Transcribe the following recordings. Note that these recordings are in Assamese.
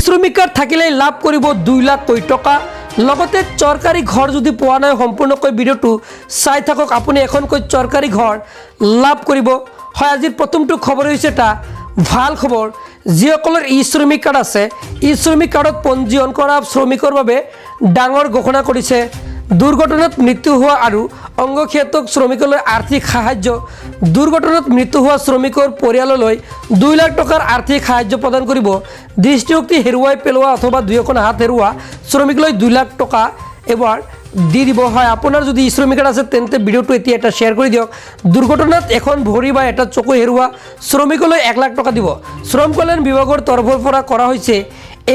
শ্ৰমিক কাৰ্ড থাকিলেই লাভ কৰিব 2 লাখ কোটি টকা। লগতে চৰকাৰী ঘৰ যদি পোৱা নাই সম্পূৰ্ণকৈ ভিডিঅ'টো চাই থাকক, আপুনি এখনকৈ চৰকাৰী ঘৰ লাভ কৰিব। হয়, আজিৰ প্ৰথমটো খবৰ হৈছে এটা ভাল খবৰ। যিসকলৰ ই শ্ৰমিক কাৰ্ড আছে, ই শ্ৰমিক কাৰ্ডত পঞ্জীয়ন কৰা শ্ৰমিকৰ বাবে ডাঙৰ ঘোষণা কৰিছে। দুৰ্ঘটনাত মৃত্যু হোৱা আৰু অংগক্ষতক শ্ৰমিকলৈ আৰ্থিক সাহায্য। দুৰ্ঘটনাত মৃত্যু হোৱা শ্ৰমিকৰ পৰিয়াললৈ 2 লাখ টকাৰ আৰ্থিক সাহায্য প্ৰদান কৰিব। দৃষ্টিশক্তি হেৰুৱাই পেলোৱা অথবা 2 এখন হাত হেৰুওৱা শ্ৰমিকলৈ 2 লাখ টকা এবাৰ দি দিব। হয়, আপোনাৰ যদি ই শ্ৰমিক কাৰ্ড আছে তেন্তে ভিডিঅ'টো এতিয়া এটা শ্বেয়াৰ কৰি দিয়ক। দুৰ্ঘটনাত এখন ভৰি বা এটা চকু হেৰুওৱা শ্ৰমিকলৈ 1 লাখ টকা দিব। শ্ৰম কল্যাণ বিভাগৰ তৰফৰ পৰা কৰা হৈছে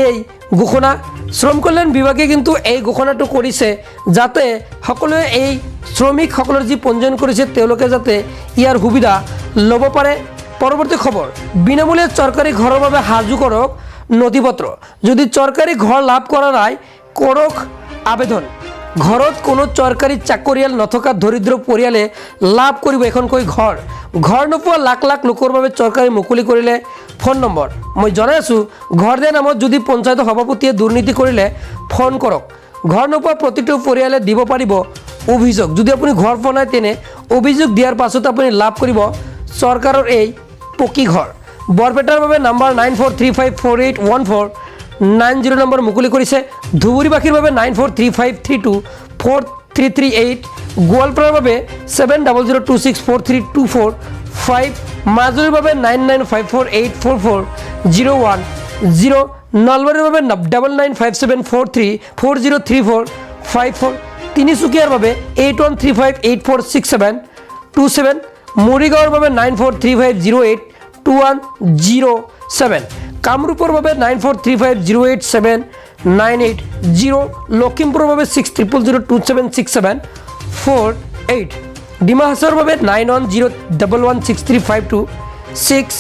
এই ঘোষণা। শ্ৰম কল্যাণ বিভাগে কিন্তু এই ঘোষণাটো কৰিছে যাতে সকলোৱে এই শ্ৰমিকসকলৰ যি পঞ্জীয়ন কৰিছে তেওঁলোকে যাতে ইয়াৰ সুবিধা ল'ব পাৰে। পৰৱৰ্তী খবৰ, বিনামূলীয়া চৰকাৰী ঘৰৰ বাবে সাজু কৰক নথিপত্ৰ। যদি চৰকাৰী ঘৰ লাভ কৰা নাই, কৰক আবেদন। ঘৰত কোনো চৰকাৰী চাকৰিয়াল নথকা দৰিদ্ৰ পৰিয়ালে লাভ কৰিব এখনকৈ ঘৰ। ঘৰ নোপোৱা লাখ লাখ লোকৰ বাবে চৰকাৰে মুকলি কৰিলে ফোন নম্বৰ। মই জনাই আছোঁ, ঘৰ দিয়া নামত যদি পঞ্চায়তৰ সভাপতিয়ে দুৰ্নীতি কৰিলে ফোন কৰক। ঘৰ নোপোৱা প্ৰতিটো পৰিয়ালে দিব পাৰিব অভিযোগ। যদি আপুনি ঘৰ পোৱা নাই তেনে অভিযোগ দিয়াৰ পাছত আপুনি লাভ কৰিব চৰকাৰৰ এই পকী ঘৰ। বৰপেটাৰ বাবে নাম্বাৰ 9435481490 নম্বৰ মুকলি কৰিছে। ধুবুৰীবাসীৰ বাবে 9435324338। গোৱালপাৰাৰ বাবে 7002643245। মাজুলীৰ বাবে 9954844010। নলবাৰীৰ বাবে 995743403454। তিনিচুকীয়াৰ বাবে 8135846727। মৰিগাঁৱৰ বাবে 9435082107। কামৰূপৰ বাবে 9435087980। লখিমপুৰৰ বাবে 6000276748। ডিমা হাছাওৰ বাবে 9101163526।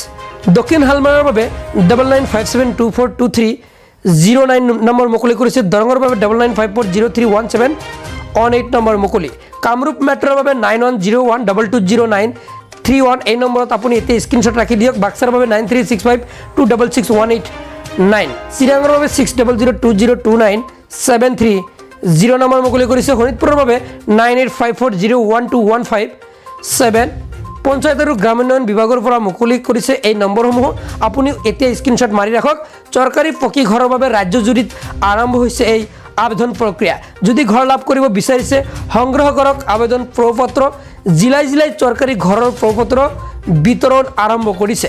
দক্ষিণ হালমাৰৰ বাবে 9957242309 নম্বৰ মুকলি কৰিছে। দৰঙৰ বাবে 9954031718 নম্বৰ মুকলি। কামৰূপ মেট্ৰৰ বাবে 9101220931। এই নম্বৰত আপুনি এতিয়া স্ক্ৰীনশ্বট ৰাখি দিয়ক। বাক্সাৰ বাবে 9365262189। চিৰাঙৰ বাবে 6002020973 নম্বৰ মুকলি কৰিছে। শোণিতপুৰৰ বাবে 9854012157। পঞ্চায়ত আৰু গ্ৰামোন্নয়ন বিভাগৰ পৰা মুকলি কৰিছে এই নম্বৰসমূহ। আপুনি এতিয়া স্ক্ৰীনশ্বট মাৰি ৰাখক। চৰকাৰী পকী ঘৰৰ বাবে ৰাজ্যজুৰিত আৰম্ভ হৈছে এই আবেদন প্ৰক্ৰিয়া। যদি ঘৰ লাভ কৰিব বিচাৰিছে সংগ্ৰহ কৰক আবেদন প্ৰপত্ৰ। জিলাই জিলাই চৰকাৰী ঘৰৰ প্ৰপত্ৰ বিতৰণ আৰম্ভ কৰিছে।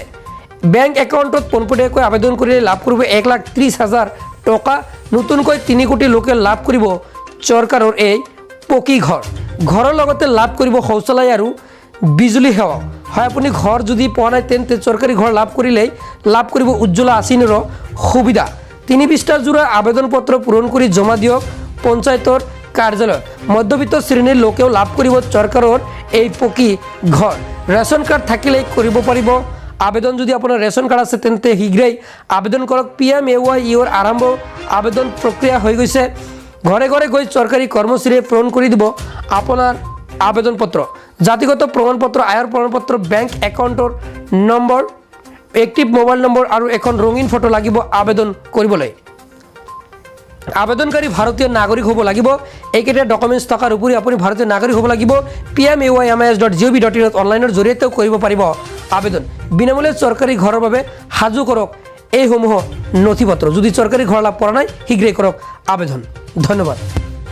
বেংক একাউণ্টত পোনপটীয়াকৈ আবেদন কৰিলে লাভ কৰিব 1,30,000 টকা। নতুনকৈ 3 কোটি লোকে লাভ কৰিব চৰকাৰৰ এই পকী ঘৰ। ঘৰৰ লগতে লাভ কৰিব শৌচালয় আৰু বিজুলী সেৱা। হয়, আপুনি ঘৰ যদি পোৱা নাই তেন্তে চৰকাৰী ঘৰ লাভ কৰিলেই লাভ কৰিব উজ্জ্বলা আঁচনিৰ সুবিধা। 3 পৃষ্ঠা জোৰা আবেদন পত্ৰ পূৰণ কৰি জমা দিয়ক পঞ্চায়তৰ কাৰ্যালয়ত। মধ্যবিত্ত শ্ৰেণীৰ লোকেও লাভ কৰিব চৰকাৰৰ এই পকী ঘৰ। ৰেচন কাৰ্ড থাকিলেই কৰিব পাৰিব আবেদন। যদি আপোনাৰ ৰেচন কাৰ্ড আছে তেন্তে শীঘ্ৰেই আবেদন কৰক। PMAY-ৰ আৰম্ভ আবেদন প্ৰক্ৰিয়া হৈ গৈছে। ঘৰে ঘৰে গৈ চৰকাৰী কৰ্মচাৰীয়ে পূৰণ কৰি দিব আপোনাৰ আবেদন পত্ৰ। জাতিগত প্ৰমাণপত্ৰ, আয়ৰ প্ৰমাণপত্ৰ, বেংক একাউণ্টৰ নম্বৰ, এক্টিভ মোবাইল নম্বৰ আৰু এখন ৰঙীন ফটো লাগিব আবেদন কৰিবলৈ। আবেদনকাৰী ভাৰতীয় নাগৰিক হ'ব লাগিব। এইকেইটা ডকুমেণ্টছ থকাৰ উপৰি আপুনি ভাৰতীয় নাগৰিক হ'ব লাগিব। PMAY.MIS.gov.in অনলাইনৰ জৰিয়তেও কৰিব পাৰিব আবেদন। বিনামূলীয়া চৰকাৰী ঘৰৰ বাবে সাজু কৰক এইসমূহ নথিপত্ৰ। যদি চৰকাৰী ঘৰ লাভ কৰা নাই শীঘ্ৰেই কৰক আবেদন। ধন্যবাদ।